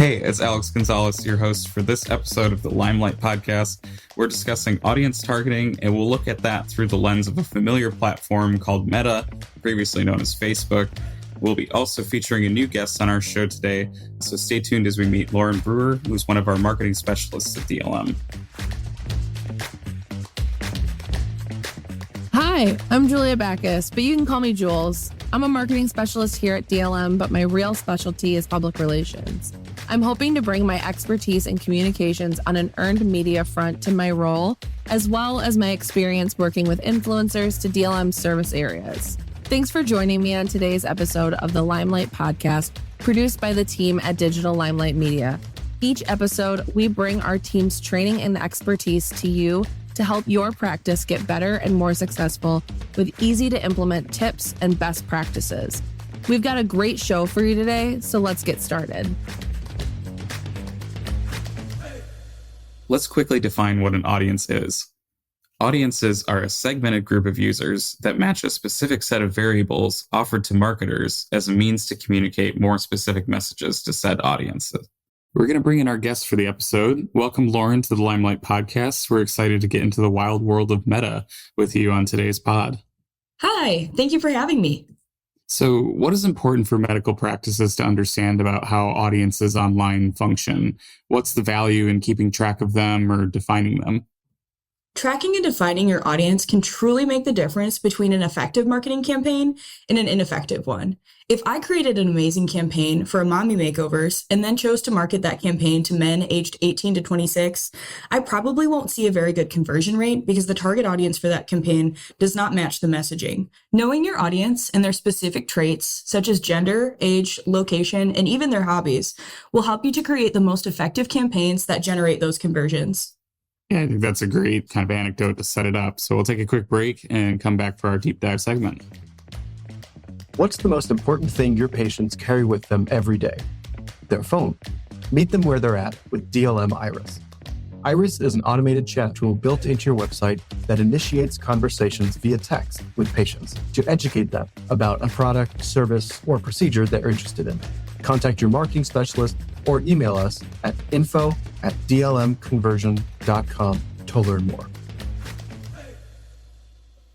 Hey, it's Alex Gonzalez, your host for this episode of the Limelight podcast. We're discussing audience targeting, and we'll look at that through the lens of a familiar platform called Meta, previously known as Facebook. We'll be also featuring a new guest on our show today, so stay tuned as we meet Lauren Brewer, who's one of our marketing specialists at DLM. Hi, I'm Julia Backus, but you can call me Jules. I'm a marketing specialist here at DLM, but my real specialty is public relations. I'm hoping to bring my expertise in communications on an earned media front to my role, as well as my experience working with influencers to DLM service areas. Thanks for joining me on today's episode of the Limelight podcast, produced by the team at Digital Limelight Media. Each episode, we bring our team's training and expertise to you to help your practice get better and more successful with easy-to-implement tips and best practices. We've got a great show for you today, so let's get started. Let's quickly define what an audience is. Audiences are a segmented group of users that match a specific set of variables offered to marketers as a means to communicate more specific messages to said audiences. We're going to bring in our guest for the episode. Welcome, Lauren, to the Limelight podcast. We're excited to get into the wild world of Meta with you on today's pod. Hi, thank you for having me. So what is important for medical practices to understand about how audiences online function? What's the value in keeping track of them or defining them? Tracking and defining your audience can truly make the difference between an effective marketing campaign and an ineffective one. If I created an amazing campaign for a mommy makeovers and then chose to market that campaign to men aged 18 to 26, I probably won't see a very good conversion rate because the target audience for that campaign does not match the messaging. Knowing your audience and their specific traits, such as gender, age, location, and even their hobbies, will help you to create the most effective campaigns that generate those conversions. Yeah, I think that's a great kind of anecdote to set it up. So we'll take a quick break and come back for our deep dive segment. What's the most important thing your patients carry with them every day? Their phone. Meet them where they're at with DLM Iris. Iris is an automated chat tool built into your website that initiates conversations via text with patients to educate them about a product, service, or procedure they're interested in. Contact your marketing specialist or email us at info@dlmconversion.com to learn more.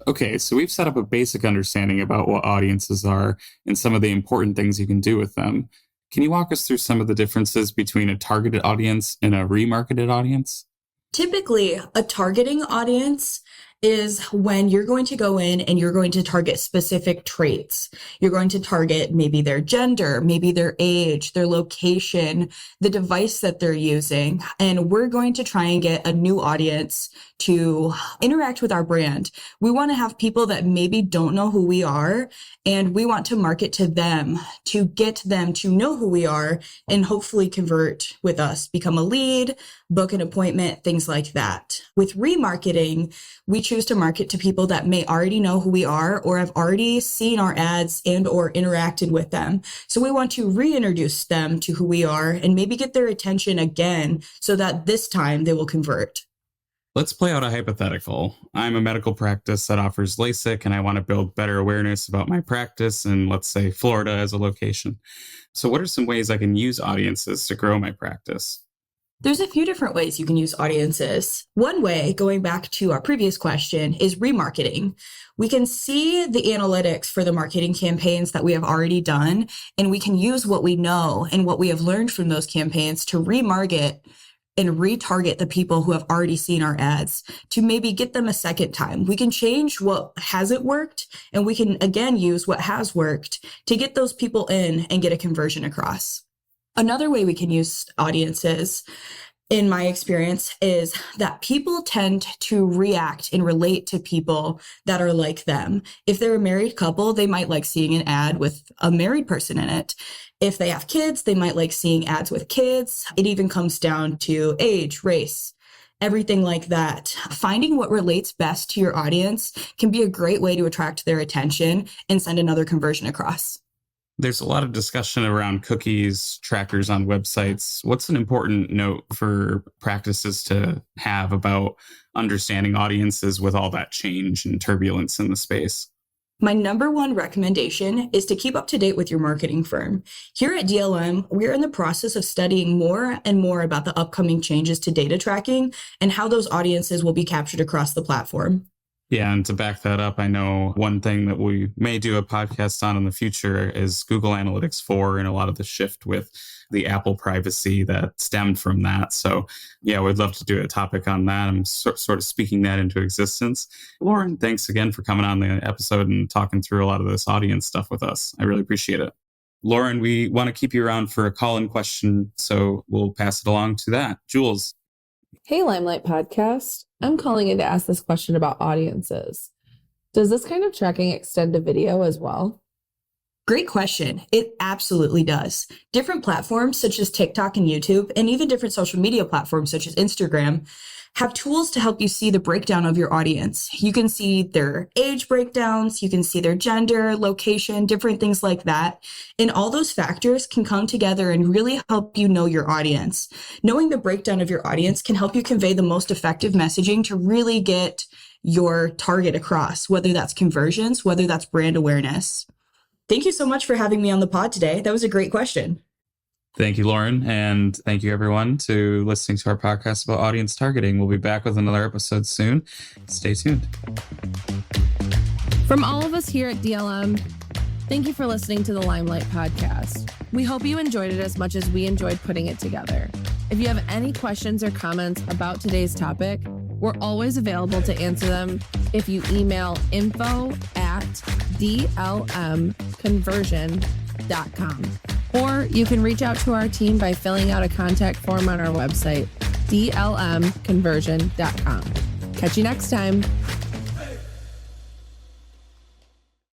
Okay, so we've set up a basic understanding about what audiences are and some of the important things you can do with them. Can you walk us through some of the differences between a targeted audience and a remarketed audience? Typically, a targeting audience is when you're going to go in and you're going to target specific traits. You're going to target maybe their gender, maybe their age, their location, the device that they're using. And we're going to try and get a new audience to interact with our brand. We want to have people that maybe don't know who we are, and we want to market to them to get them to know who we are and hopefully convert with us, become a lead, book an appointment, things like that. With remarketing, we choose to market to people that may already know who we are or have already seen our ads and or interacted with them. So we want to reintroduce them to who we are and maybe get their attention again so that this time they will convert. Let's play out a hypothetical. I'm a medical practice that offers LASIK and I want to build better awareness about my practice in, let's say, Florida as a location. So what are some ways I can use audiences to grow my practice? There's a few different ways you can use audiences. One way, going back to our previous question, is remarketing. We can see the analytics for the marketing campaigns that we have already done, and we can use what we know and what we have learned from those campaigns to remarket and retarget the people who have already seen our ads to maybe get them a second time. We can change what hasn't worked, and we can again use what has worked to get those people in and get a conversion across. Another way we can use audiences, in my experience, is that people tend to react and relate to people that are like them. If they're a married couple, they might like seeing an ad with a married person in it. If they have kids, they might like seeing ads with kids. It even comes down to age, race, everything like that. Finding what relates best to your audience can be a great way to attract their attention and send another conversion across. There's a lot of discussion around cookies, trackers on websites. What's an important note for practices to have about understanding audiences with all that change and turbulence in the space? My number one recommendation is to keep up to date with your marketing firm. Here at DLM, we're in the process of studying more and more about the upcoming changes to data tracking and how those audiences will be captured across the platform. Yeah, and to back that up, I know one thing that we may do a podcast on in the future is Google Analytics 4 and a lot of the shift with the Apple privacy that stemmed from that. So yeah, we'd love to do a topic on that. I'm sort of speaking that into existence. Lauren, thanks again for coming on the episode and talking through a lot of this audience stuff with us. I really appreciate it. Lauren, we want to keep you around for a call-in question, so we'll pass it along to that. Jules. Hey, Limelight podcast. I'm calling in to ask this question about audiences. Does this kind of tracking extend to video as well? Great question. It absolutely does. Different platforms such as TikTok and YouTube, and even different social media platforms such as Instagram, have tools to help you see the breakdown of your audience. You can see their age breakdowns, you can see their gender, location, different things like that. And all those factors can come together and really help you know your audience. Knowing the breakdown of your audience can help you convey the most effective messaging to really get your target across, whether that's conversions, whether that's brand awareness. Thank you so much for having me on the pod today. That was a great question. Thank you, Lauren. And thank you, everyone, to listening to our podcast about audience targeting. We'll be back with another episode soon. Stay tuned. From all of us here at DLM, thank you for listening to the Limelight podcast. We hope you enjoyed it as much as we enjoyed putting it together. If you have any questions or comments about today's topic, we're always available to answer them if you email info@dlmconversion.com. Or you can reach out to our team by filling out a contact form on our website, dlmconversion.com. Catch you next time.